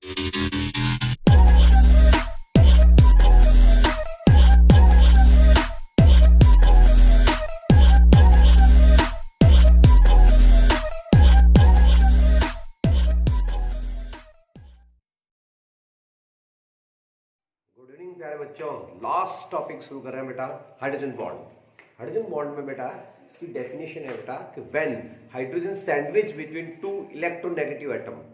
Good evening प्यारे बच्चों। Last topic शुरू कर रहे हैं बेटा, हाइड्रोजन बॉन्ड। हाइड्रोजन बॉन्ड में बेटा इसकी डेफिनेशन है बेटा कि when hydrogen sandwich between two electronegative atom.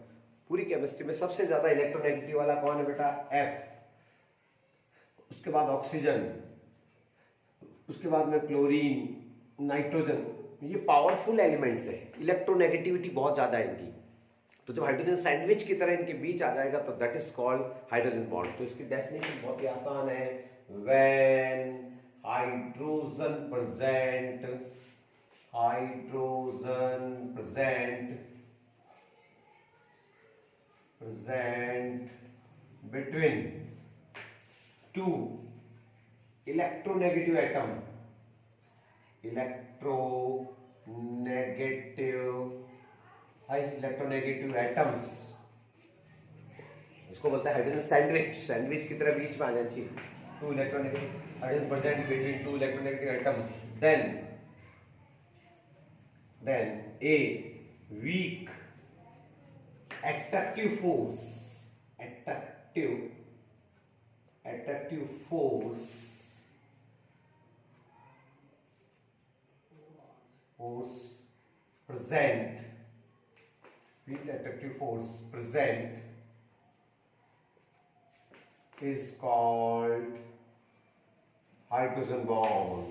पूरी केमिस्ट्री में सबसे ज्यादा इलेक्ट्रोनेगेटिव वाला कौन है बेटा? एफ। उसके बाद ऑक्सीजन, उसके बाद में क्लोरीन, नाइट्रोजन। ये पावरफुल एलिमेंट्स है, इलेक्ट्रोनेगेटिविटी बहुत ज्यादा है इनकी। तो जब हाइड्रोजन सैंडविच की तरह इनके बीच आ जाएगा तो that is called hydrogen bond. तो इसकी डेफिनेशन बहुत ही आसान है, when hydrogen present between two electronegative atoms, इसको बोलते हैं हाइड्रोजन सैंडविच। सैंडविच की तरह बीच में आ जाना चाहिए। Two electronegative hydrogen present between two electronegative atoms, then a weak attractive force present, weak attractive force present is called hydrogen bond,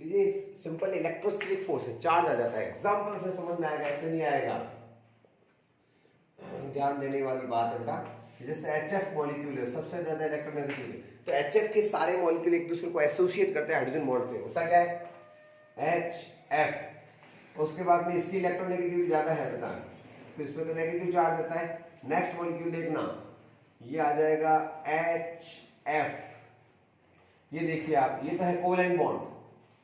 ये सिंपल इलेक्ट्रोस्टैटिक फोर्स है, चार्ज आ जाता है। एग्जांपल से समझ में आएगा, ऐसे नहीं आएगा। ध्यान देने वाली बात है बेटा, जैसे HF मॉलिक्यूल है, सबसे ज्यादा इलेक्ट्रोनेगेटिव है, तो HF के सारे मॉलिक्यूल एक दूसरे को एसोसिएट करते हैं हाइड्रोजन बॉन्ड से। होता क्या है? HF। उसके बाद में इसकी इलेक्ट्रोनेगेटिविटी ज्यादा है बेटा, तो इसमें तो नेगेटिव चार्ज आता है। नेक्स्ट मॉलिक्यूल देखना, ये आ जाएगा HF। ये देखिए आप, ये तो है कोवैलेंट बॉन्ड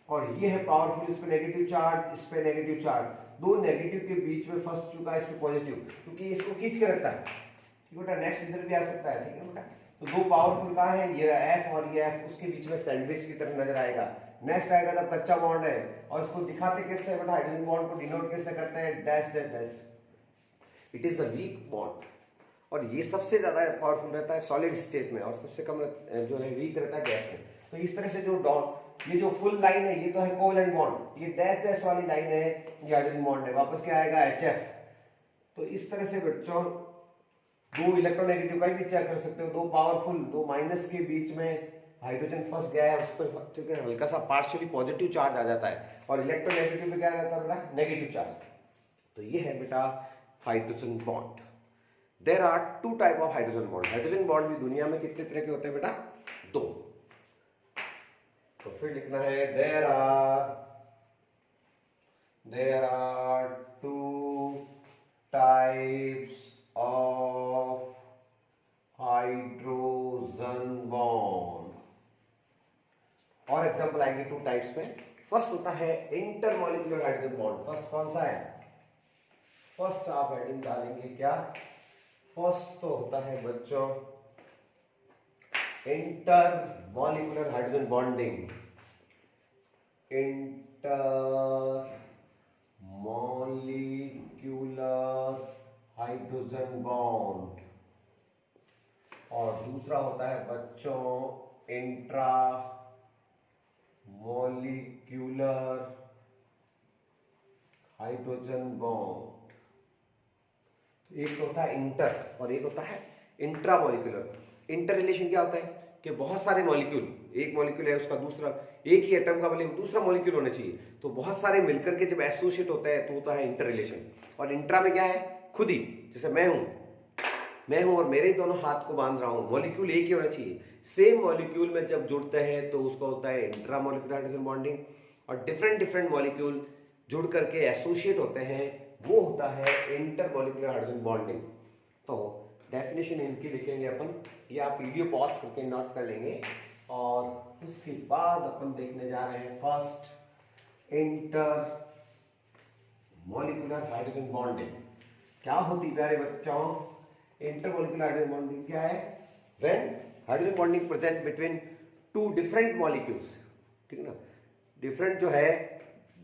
और ये है पावरफुल, इस पे नेगेटिव चार्ज, इस पे नेगेटिव चार्ज, दो नेगेटिव के बीच में फंस चुका है, इस पे पॉजिटिव, क्योंकि इसको खींच के रखता है। ठीक बेटा, नेक्स्ट इधर भी आ सकता है। ठीक है बेटा, तो दो पावरफुल कहाँ है? ये एफ और ये एफ, उसके बीच में सैंडविच की तरह नजर आएगा। नेक्स्ट आएगा जब कच्चा बॉन्ड है, और इसको दिखाते कैसे बेटा? हाइड्रोजन बॉन्ड को डिनोट कैसे करते हैं? Dash dash dash. It is the weak bond, और ये सबसे ज्यादा पावरफुल रहता है सॉलिड स्टेट में, और सबसे कम जो है वीक रहता है गैस में। तो इस तरह से जो डॉट, ये जो फुल लाइन है ये तो है कोवैलेंट बॉन्ड, ये डैश डैश वाली लाइन है ये हाइड्रोजन बॉन्ड है। वापस क्या आएगा? HF। तो इस तरह से बच्चों दो इलेक्ट्रोनेगेटिव का भी चेक कर सकते हो, दो पावरफुल, दो माइनस के बीच में हाइड्रोजन फंस गया है, उस पर हल्का सा पार्शियली पॉजिटिव चार्ज आ जाता है, और इलेक्ट्रोनेगेटिव पे क्या रहता है बेटा? Negative charge. तो ये है बेटा hydrogen bond. There are two type of hydrogen bond. Hydrogen bond भी दुनिया में कितने तरह के होते हैं बेटा? दो। तो फिर लिखना है there are two types of hydrogen bond. और एग्जांपल आएंगे टू टाइप्स में। फर्स्ट होता है इंटरमॉलिक्यूलर हाइड्रोजन बॉन्ड। फर्स्ट कौन सा है? फर्स्ट आप हेडिंग डालेंगे क्या? फर्स्ट तो होता है बच्चों inter molecular hydrogen bonding. Inter molecular hydrogen bond. और दूसरा होता है बच्चों इंट्रा मॉलिक्यूलर हाइड्रोजन बॉन्ड। एक तो होता है इंटर और एक होता है इंट्रा मॉलिक्यूलर। इंटर रिलेशन क्या होता है कि बहुत सारे मॉलिक्यूल, एक मॉलिक्यूल है उसका दूसरा, एक ही एटम का भले दूसरा मॉलिक्यूल होना चाहिए, तो बहुत सारे मिलकर के जब एसोसिएट होता है तो होता है इंटर रिलेशन। और इंट्रा में क्या है? खुद ही, जैसे मैं हूं और मेरे ही दोनों हाथ को बांध रहा हूं, मॉलिक्यूल एक ही होना चाहिए। सेम मॉलिक्यूल में जब जुड़ते हैं तो उसका होता है इंट्रा मॉलिक्यूलर हाइड्रोजन बॉन्डिंग। और डिफरेंट मॉलिक्यूल जुड़ करके एसोसिएट होते हैं, वो होता है इंटर मॉलिक्यूलर हाइड्रोजन बॉन्डिंग। तो डेफिनेशन इनकी लिखेंगे अपन, ये आप वीडियो पॉज करके नोट कर लेंगे। और उसके बाद अपन देखने जा रहे हैं first inter molecular hydrogen bonding. क्या होती प्यारे बच्चों? इंटर मॉलिक्यूलर हाइड्रोजन बॉन्डिंग क्या है? When hydrogen bonding present between to different molecules, ठीक है ना, डिफरेंट जो है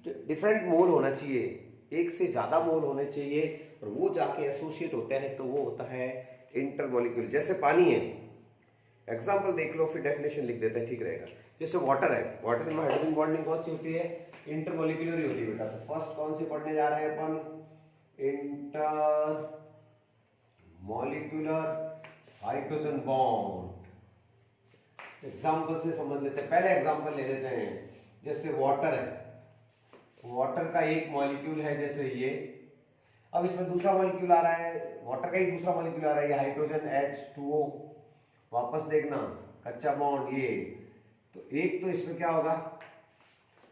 डिफरेंट मोल होना चाहिए, एक से ज्यादा मोल होने चाहिए, और वो जाके एसोसिएट होते हैं तो वो होता है इंटर मॉलिक्यूल। जैसे पानी है, एग्जांपल देख लो फिर डेफिनेशन लिख देते हैं, ठीक रहेगा। जैसे वाटर है, वाटर में हाइड्रोजन बॉन्डिंग कौन सी होती है? इंटर मॉलिक्यूलर ही होती है बेटा। तो फर्स्ट कौन सी पढ़ने जा रहे हैं अपन? Intermolecular hydrogen bond. Example से समझ लेते हैं, पहले एग्जांपल ले लेते हैं। जैसे वाटर है, वाटर का एक मॉलिक्यूल है जैसे ये, अब इसमें दूसरा मॉलिक्यूल आ रहा है, वाटर का ही दूसरा मॉलिक्यूल आ रहा है, ये हाइड्रोजन H2O। वापस देखना, कच्चा बॉन्ड ये, तो एक तो इसमें क्या होगा,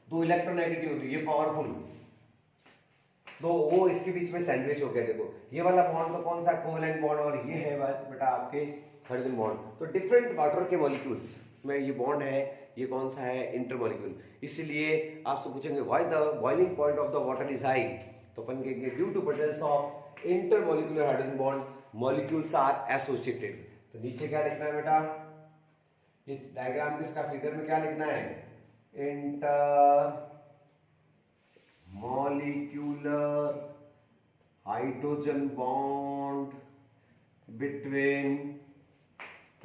दो इलेक्ट्रोनेगेटिव होती है, ये पावरफुल, दो वो इसके बीच में सैंडविच हो गया। देखो ये वाला बॉन्ड तो कौन सा? कोवेलेंट बॉन्ड, और ये है बेटा आपके हाइड्रोजन बॉन्ड। तो डिफरेंट वाटर के मॉलिक्यूल्स में ये बॉन्ड है, ये कौन सा है? Inter molecule. इसलिए आपसे पूछेंगे why the boiling point of the water is high, तो अपन कहेंगे due to presence of intermolecular hydrogen bond, molecules are associated. तो नीचे क्या लिखना है बेटा? ये डायग्राम किसका, फिगर में क्या लिखना है? Inter molecular hydrogen bond between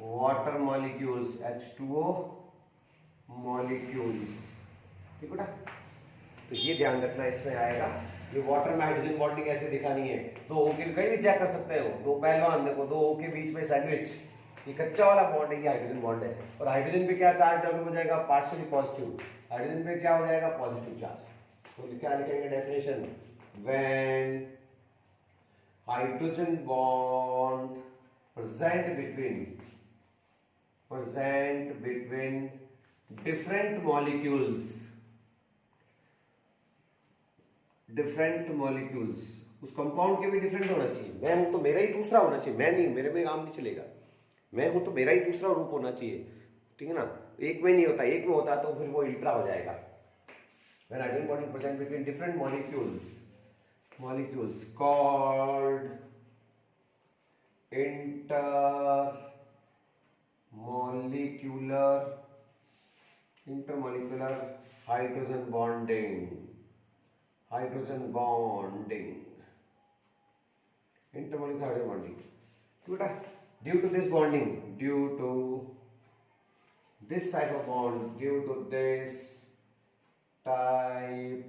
water molecules H2O molecules, ठीक बेटा। तो ये ध्यान रखना, इसमें आएगा ये वाटर में हाइड्रोजन बॉन्डिंग ऐसे दिखानी है। दो O के कहीं भी चेक कर सकते हो, दो पहलवान देखो, दो O के बीच में सैंडविच, ये कच्चा वाला बॉन्ड है, ये हाइड्रोजन बॉन्ड है। और हाइड्रोजन पे क्या चार्ज डेवलप हो जाएगा? Partially positive. हाइड्रोजन पे क्या हो जाएगा? Positive charge. तो क्या लिखेंगे definition? When hydrogen bond present between different molecules, उस कंपाउंड के भी डिफरेंट होना चाहिए। मैं हूं तो मेरा ही दूसरा होना चाहिए, मैं नहीं, मेरे में काम नहीं चलेगा। मैं हूं तो मेरा ही दूसरा रूप होना चाहिए, ठीक है ना। एक में नहीं होता, एक में होता तो फिर वो इंट्रा हो जाएगा। When hydrogen bonding present between different molecules called intermolecular hydrogen bonding, intermolecular hydrogen bonding। बेटा due to this bonding, due to this type of bond, due to this type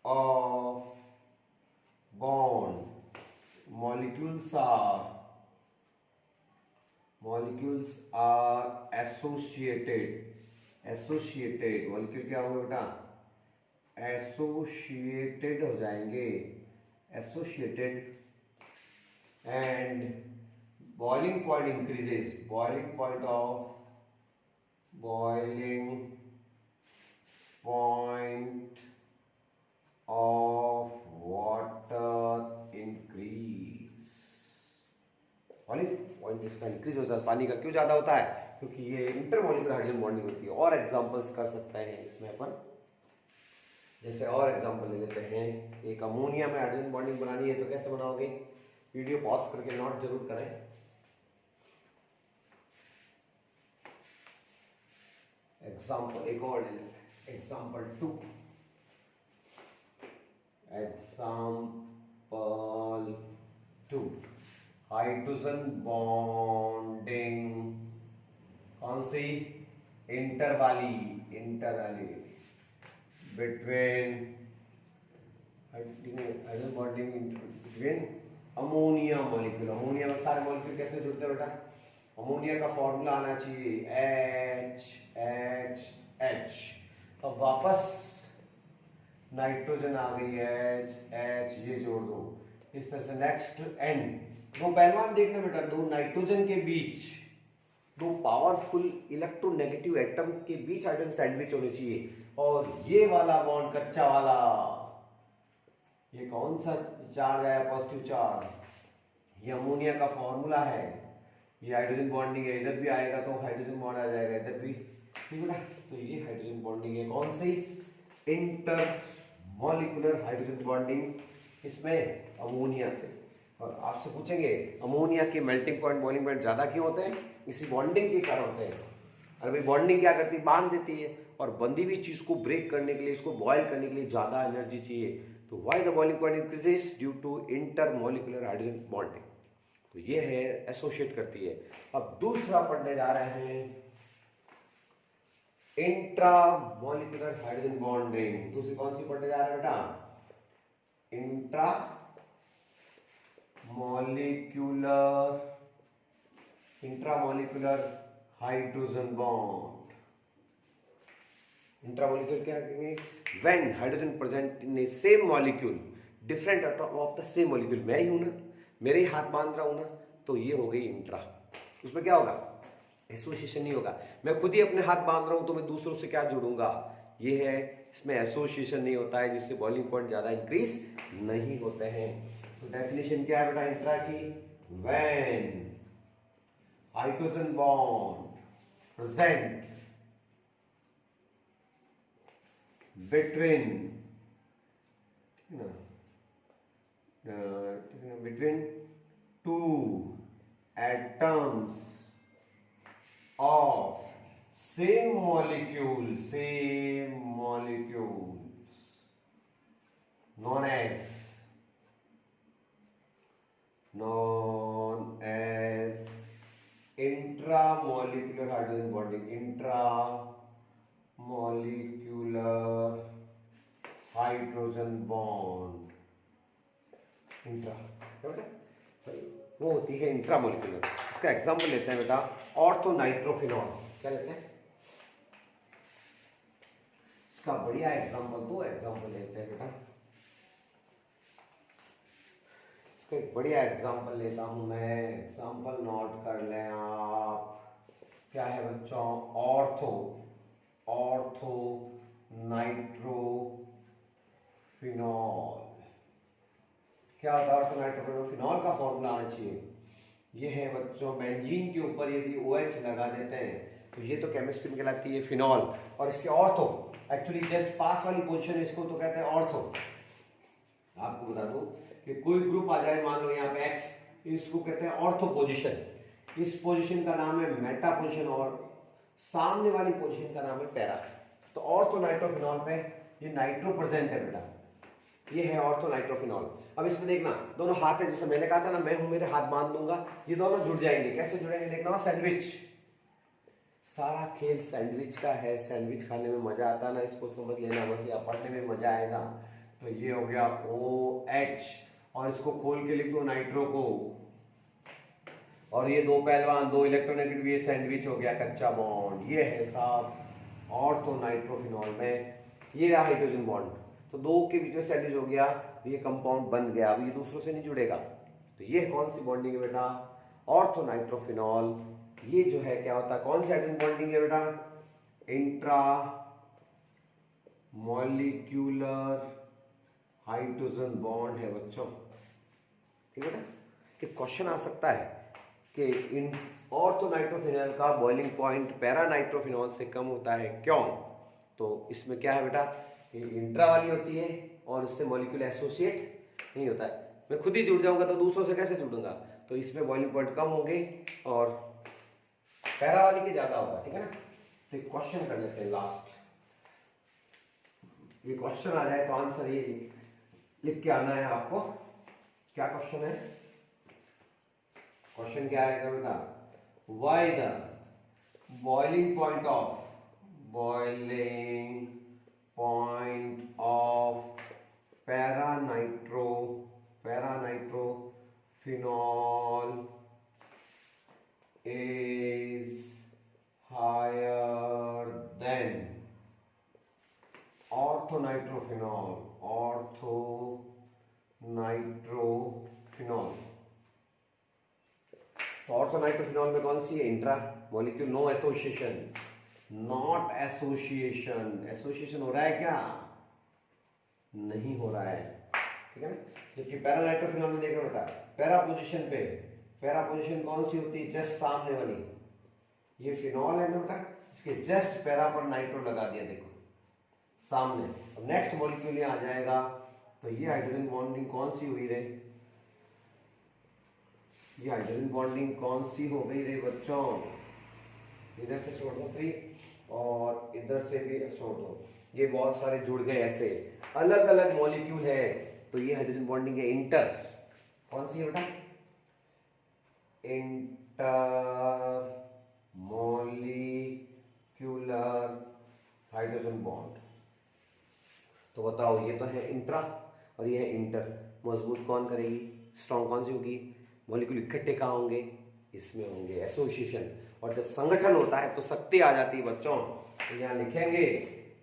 of bond, molecules are associated। Molecule क्या होगा बेटा? Associated हो जाएंगे, associated, and boiling point increases, boiling point of water increase. Boiling point इसका increase होता है, पानी का क्यों ज्यादा होता है? क्योंकि ये इंटरमॉलिक्यूलर हाइड्रोजन बॉन्डिंग होती है। और एग्जांपल्स कर सकते हैं इसमें अपन, जैसे और एग्जांपल ले लेते हैं। एक अमोनिया में हाइड्रोजन बॉन्डिंग बनानी है तो कैसे बनाओगे? वीडियो पॉज करके नोट जरूर करें। एग्जांपल एक और ले लेते हैं, एग्जांपल 2। हाइड्रोजन बॉन्डिंग कौन सी? इंटर वाली between hydrogen bonding between ammonia molecule. Ammonia में सारे मॉलिक्यूल कैसे जुड़ते हैं बेटा? अमोनिया का फॉर्मूला आना चाहिए HH। अब वापस नाइट्रोजन आ गई H, ये जोड़ दो इस तरह से। नेक्स्ट N, दो पहलवान देखना बेटा, दो नाइट्रोजन के बीच, दो पावरफुल इलेक्ट्रोनेगेटिव एटम के बीच हाइड्रोजन सैंडविच होनी चाहिए। और ये वाला बॉन्ड कच्चा वाला, ये कौन सा चार्ज आया? Positive charge. ये अमोनिया का फॉर्मूला है, ये हाइड्रोजन बॉन्डिंग है, इधर भी आएगा तो हाइड्रोजन बॉन्ड आ जाएगा, इधर भी, ठीक है ना। तो ये हाइड्रोजन बॉन्डिंग है कौन सी? इंटर मॉलिक्यूलर हाइड्रोजन बॉन्डिंग इसमें अमोनिया से। और आपसे पूछेंगे अमोनिया के मेल्टिंग पॉइंट बॉइलिंग पॉइंट ज्यादा क्यों होते हैं? इसी बॉन्डिंग के कारण होते हैं। और भाई बॉन्डिंग क्या करती है? बांध देती है, और बंधी हुई चीज को ब्रेक करने के लिए, इसको बॉयल करने के लिए ज्यादा एनर्जी चाहिए। तो why the boiling point increases? Due to intermolecular hydrogen bonding. तो ये है एसोसिएट करती है। अब दूसरा पढ़ने जा रहे हैं इंट्रा मॉलिक्यूलर हाइड्रोजन बॉन्डिंग। दूसरी कौन सी पढ़ने जा रहे हैं बेटा? Intra molecular hydrogen bond. Intramolecular क्या कहेंगे? When hydrogen present in A same molecule, different atom of the same molecule. मैं ही हूं ना, मेरे ही हाथ बांध रहा हूं ना, तो ये हो गई इंट्रा। उसमें क्या होगा? एसोसिएशन नहीं होगा। मैं खुद ही अपने हाथ बांध रहा हूं तो मैं दूसरों से क्या जुड़ूंगा? ये है, इसमें एसोसिएशन नहीं होता है, जिससे बॉइलिंग पॉइंट ज्यादा इंक्रीज नहीं होते हैं। तो डेफिनेशन क्या है बेटा इंट्रा की? When hydrogen bond present between two atoms of same molecules known as intramolecular hydrogen bonding, intramolecular hydrogen bond. Intra वो होती है इंट्रामोलिकुलर। इसका एग्जांपल लेते हैं बेटा, ऑर्थो नाइट्रोफिनॉल। क्या लेते हैं इसका? बढ़िया एग्जांपल, दो एग्जांपल लेते हैं बेटा। इसका एक बढ़िया एग्जांपल लेता हूं मैं। एग्जांपल नोट कर लें आप। क्या है बच्चों? Ortho nitrophenol. क्या होता है ऑर्थो नाइट्रोफिनॉल? फिनॉल का फॉर्मूला आना चाहिए। ये है बच्चों, बेंजीन के ऊपर यदि OH लगा देते हैं तो ये तो केमिस्ट्री में कहलाती है फिनॉल। और इसके ऑर्थो, एक्चुअली जस्ट पास वाली पोजीशन इसको तो कहते हैं ऑर्थो। आपको बता दूं कि कोई ग्रुप आ जाए, मान लो यहाँ पे X, इसको कहते हैं ऑर्थो पोजीशन। इस पोजीशन का नाम है मेटा पोजीशन, और सामने वाली पोजीशन का नाम है पैरा। तो ऑर्थो नाइट्रोफिनॉल पे ये नाइट्रो प्रेजेंट है बेटा, ये है ऑर्थो नाइट्रोफिनॉल। अब इसमें देखना, दोनों हाथ है, जैसे मैंने कहा था ना, मैं हूं, मेरे हाथ बांध दूंगा, ये दोनों जुड़ जाएंगे। कैसे जुड़ेंगे देखना, सैंडविच। सारा खेल सैंडविच का है। सैंडविच खाने में मजा आता है ना, इसको समझ लेना बस, या पढ़ने में मजा आएगा। तो ये हो गया OH, और इसको खोल के लिख दो नाइट्रो को, और ये दो पहलवान, दो इलेक्ट्रोनेगेटिव, ये सैंडविच हो गया, कच्चा बॉन्ड। ये है साहब ऑर्थो नाइट्रोफिनॉल में, ये रहा हाइड्रोजन बॉन्ड। तो दो के बीच में सैंडविच हो गया, ये कंपाउंड बन गया। अब ये दूसरों से नहीं जुड़ेगा। तो ये कौन सी बॉन्डिंग है बेटा? Ortho nitrophenol. ये जो है क्या होता है, कौन सी हाइड्रोजन बॉन्डिंग है बेटा? इंट्रा मॉलिक्यूलर हाइड्रोजन बॉन्ड है बच्चों। ठीक है बेटा? एक क्वेश्चन आ सकता है कि इन ऑर्थो नाइट्रोफिनॉल का बॉइलिंग पॉइंट पैरा नाइट्रोफिनॉल से कम होता है, क्यों? तो इसमें क्या है बेटा, ये इंट्रा वाली होती है और इससे मॉलिक्यूल एसोसिएट नहीं होता है। मैं खुद ही जुड़ जाऊंगा तो दूसरों से कैसे जुड़ूंगा? तो इसमें बॉइलिंग पॉइंट कम होंगे और पैरा वाली के ज्यादा होगा। ठीक है ना? तो क्वेश्चन कर लेते हैं लास्ट। ये क्वेश्चन आ जाए तो आंसर ये लिख के आना है आपको। क्या क्वेश्चन है? क्वेश्चन क्या आएगा बेटा? Why the boiling point of para nitrophenol is higher than orthonitrophenol. तो ऑर्थोनाइट्रोफिनॉल में कौन सी है? Intra molecule, no association, not association हो रहा है क्या? नहीं हो रहा है। ठीक है ना? जबकि पैरा नाइट्रोफिनॉल में देखो बेटा, पैरा पोजीशन कौन सी होती है? जस्ट सामने वाली। ये फिनॉल है ना बेटा, इसके जस्ट पैरा पर नाइट्रो लगा दिया, देखो सामने। अब नेक्स्ट मॉलिक्यूल आ जाएगा, तो ये हाइड्रोजन बॉन्डिंग कौन सी हुई रे? ये हाइड्रोजन बॉन्डिंग कौन सी हो गई रे बच्चों? इधर से छोड़ दो फ्री और इधर से भी छोड़ दो, ये बहुत सारे जुड़ गए ऐसे, अलग अलग मॉलिक्यूल है, तो ये हाइड्रोजन बॉन्डिंग है इंटर। कौन सी है बेटा? Inter molecular hydrogen bond. तो बताओ, ये तो है इंट्रा और ये है इंटर। मजबूत कौन करेगी? स्ट्रॉन्ग कौन सी होगी? मॉलिक्यूल इकट्ठे कहाँ होंगे? इसमें होंगे, एसोसिएशन। और जब संगठन होता है तो शक्ति आ जाती है बच्चों। तो यहाँ लिखेंगे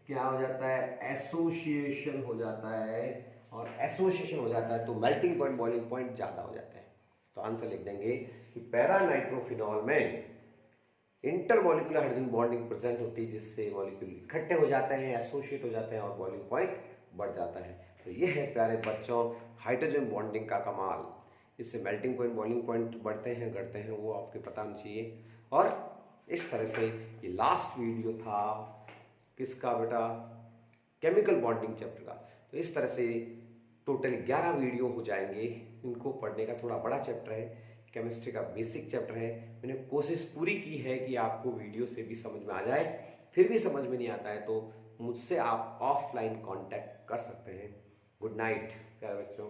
क्या हो जाता है? एसोसिएशन हो जाता है, और एसोसिएशन हो जाता है तो मेल्टिंग पॉइंट बॉइलिंग पॉइंट ज्यादा हो जाता है। तो आंसर लिख देंगे कि पैरा नाइट्रोफिनॉल में इंटरमॉलिक्यूलर हाइड्रोजन बॉन्डिंग प्रेजेंट होती है, जिससे मॉलिक्यूल इकट्ठे हो जाते हैं, एसोसिएट हो जाते हैं और बॉइलिंग पॉइंट बढ़ जाता है। तो ये है प्यारे बच्चों हाइड्रोजन बॉन्डिंग का कमाल। इससे मेल्टिंग पॉइंट बॉइलिंग पॉइंट बढ़ते हैं घटते हैं, वो आपके पता होना चाहिए। और इस तरह से ये लास्ट वीडियो था किसका बेटा? केमिकल बॉन्डिंग चैप्टर का। तो इस तरह से टोटल 11 वीडियो हो जाएंगे। इनको पढ़ने का थोड़ा बड़ा चैप्टर है, केमिस्ट्री का बेसिक चैप्टर है। मैंने कोशिश पूरी की है कि आपको वीडियो से भी समझ में आ जाए। फिर भी समझ में नहीं आता है तो मुझसे आप ऑफलाइन कांटेक्ट कर सकते हैं। गुड नाइट प्यारे बच्चों।